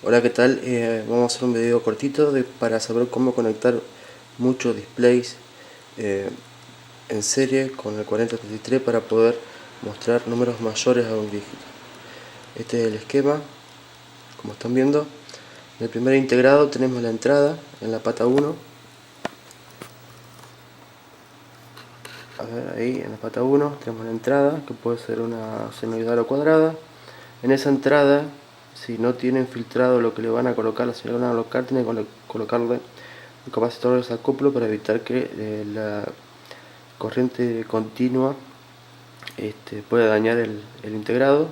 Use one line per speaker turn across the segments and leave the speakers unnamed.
Hola, ¿qué tal? Vamos a hacer un video cortito para saber cómo conectar muchos displays en serie con el 4033 para poder mostrar números mayores a un dígito. Este es el esquema, como están viendo. En el primer integrado tenemos la entrada en la pata 1. A ver, ahí en la pata 1 tenemos la entrada, que puede ser una senoidal o cuadrada. En esa entrada, si no tienen filtrado lo que le van a colocar, la señal que van a colocar, tienen que colocarle un capacitor de desacoplo para evitar que la corriente continua pueda dañar el integrado.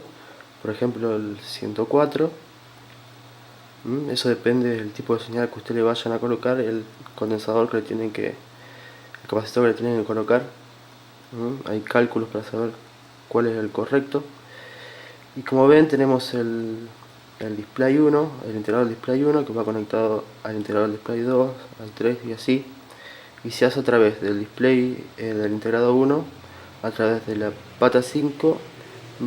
Por ejemplo, el 104. Eso depende del tipo de señal que usted le vayan a colocar, el condensador que le tienen que, el capacitor que le tienen que colocar. Hay cálculos para saber cuál es el correcto. Y como ven, tenemos el display 1, el integrador del display 1 que va conectado al integrador del display 2, al 3 y así. Y se hace a través del display del integrado 1, a través de la pata 5,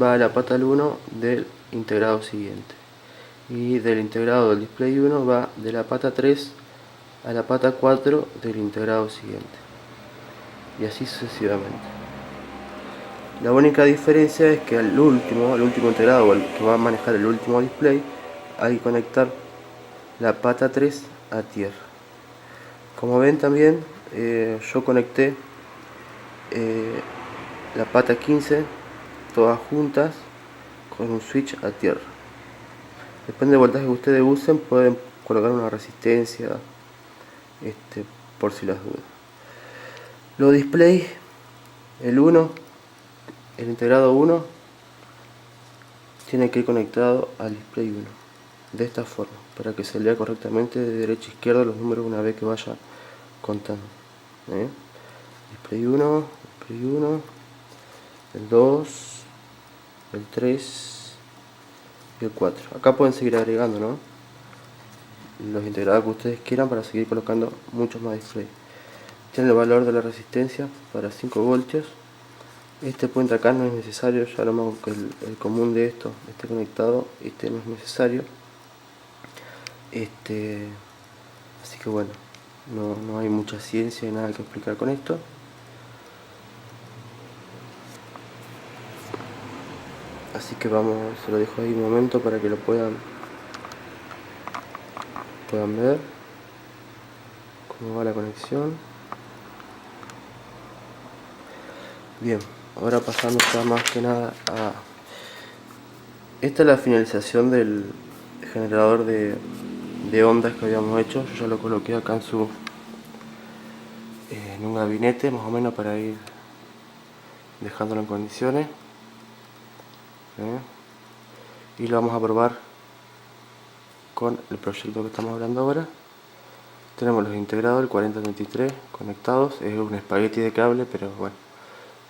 va a la pata 1 del integrado siguiente. Y del integrado del display 1 va de la pata 3 a la pata 4 del integrado siguiente. Y así sucesivamente. La única diferencia es que el último integrado, o el que va a manejar el último display, hay que conectar la pata 3 a tierra. Como ven también, yo conecté la pata 15 todas juntas con un switch a tierra. Depende del voltaje que ustedes usen, pueden colocar una resistencia por si las dudas. Los displays, el integrado 1 tiene que ir conectado al display 1 de esta forma, para que se lea correctamente de derecha a izquierda los números una vez que vaya contando. Display 1, el 2, el 3 y el 4. Acá pueden seguir agregando, ¿no?, los integrados que ustedes quieran para seguir colocando muchos más displays. Tiene el valor de la resistencia para 5 voltios. Este puente acá no es necesario, ya lo hago que el común de esto esté conectado. Este no es necesario. Así que bueno, no hay mucha ciencia y nada que explicar con esto. Así que vamos, se lo dejo ahí un momento para que lo puedan ver cómo va la conexión. Bien, ahora pasando ya más que nada a... Esta es la finalización del generador de ondas que habíamos hecho. Yo ya lo coloqué acá en un gabinete más o menos para ir dejándolo en condiciones. Y lo vamos a probar con el proyecto que estamos hablando ahora. Tenemos los integrados, el 4033 conectados. Es un espagueti de cable, pero bueno,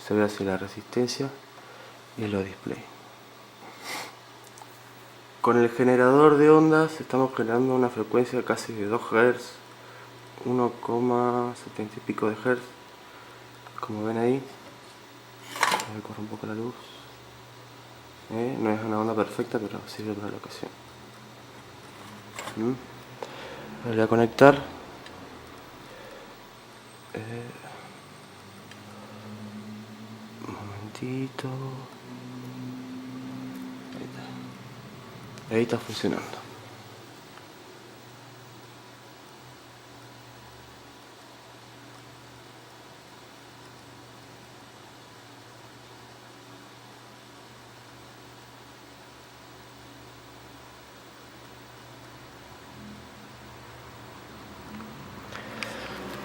se ve así la resistencia y los displays. Con el generador de ondas estamos generando una frecuencia casi de 2 Hz, 1,70 y pico de Hz, como ven ahí. Voy a correr un poco la luz. No es una onda perfecta, pero sirve para la ocasión. Voy a conectar. Un momentito. Ahí está funcionando.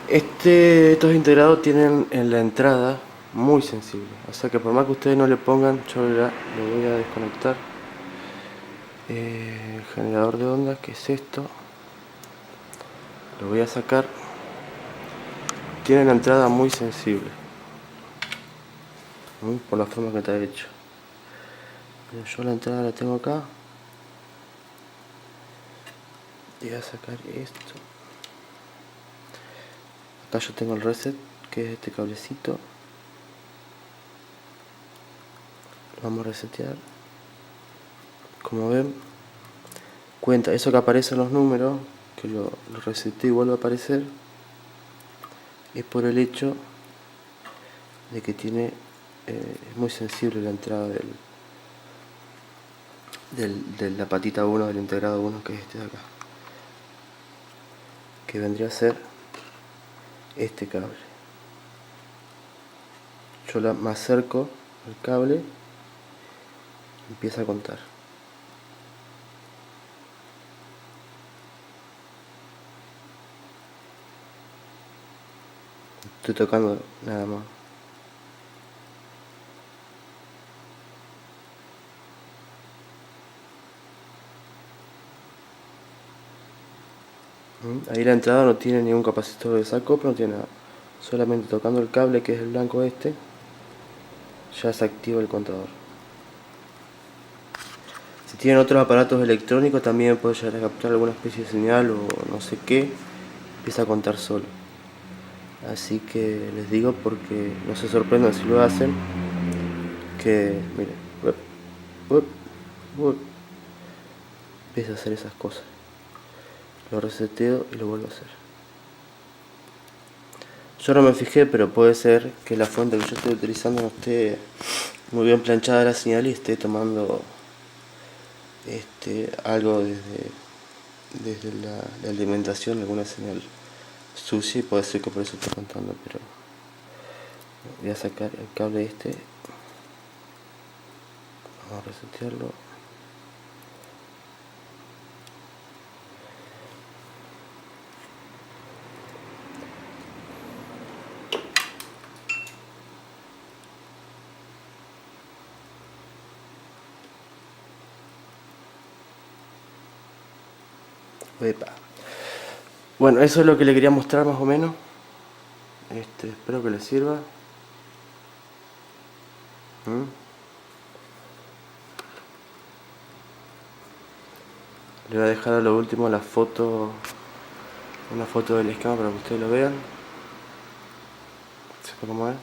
Estos integrados tienen en la entrada muy sensible, o sea que por más que ustedes no le pongan, yo lo voy a desconectar. El generador de ondas, que es esto, lo voy a sacar. Tiene la entrada muy sensible, por la forma que está hecho. Yo la entrada la tengo acá. Voy a sacar esto. Acá yo tengo el reset, que es este cablecito. Lo vamos a resetear. Como ven, cuenta, eso que aparecen los números, que lo reseté y vuelve a aparecer, es por el hecho de que tiene, es muy sensible la entrada de la patita 1 del integrado 1, que es este de acá, que vendría a ser este cable. Yo me acerco al cable y empieza a contar. Estoy tocando nada más. Ahí la entrada no tiene ningún capacitor de desacoplo, no tiene nada. Solamente tocando el cable, que es el blanco este, ya se activa el contador. Si tienen otros aparatos electrónicos también puede llegar a captar alguna especie de señal o no sé qué, empieza a contar solo. Así que les digo, porque no se sorprendan si lo hacen, que miren, empieza a hacer esas cosas. Lo reseteo y lo vuelvo a hacer. Yo no me fijé, pero puede ser que la fuente que yo estoy utilizando no esté muy bien planchada la señal y esté tomando algo desde la alimentación, alguna señal sucia, y puede ser que por eso esté contando, pero voy a sacar el cable este, vamos a resetearlo. Epa. Bueno, eso es lo que le quería mostrar más o menos. Espero que les sirva. Le voy a dejar a lo último la foto, una foto del esquema para que ustedes lo vean. ¿Sepa cómo es?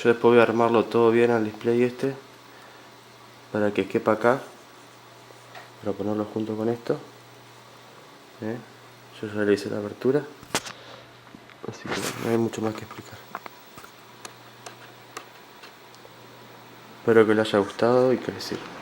Yo después voy a armarlo todo bien al display para que quepa acá, para ponerlo junto con esto. Yo ya le hice la abertura, así que no hay mucho más que explicar. Espero que les haya gustado y que les sirva.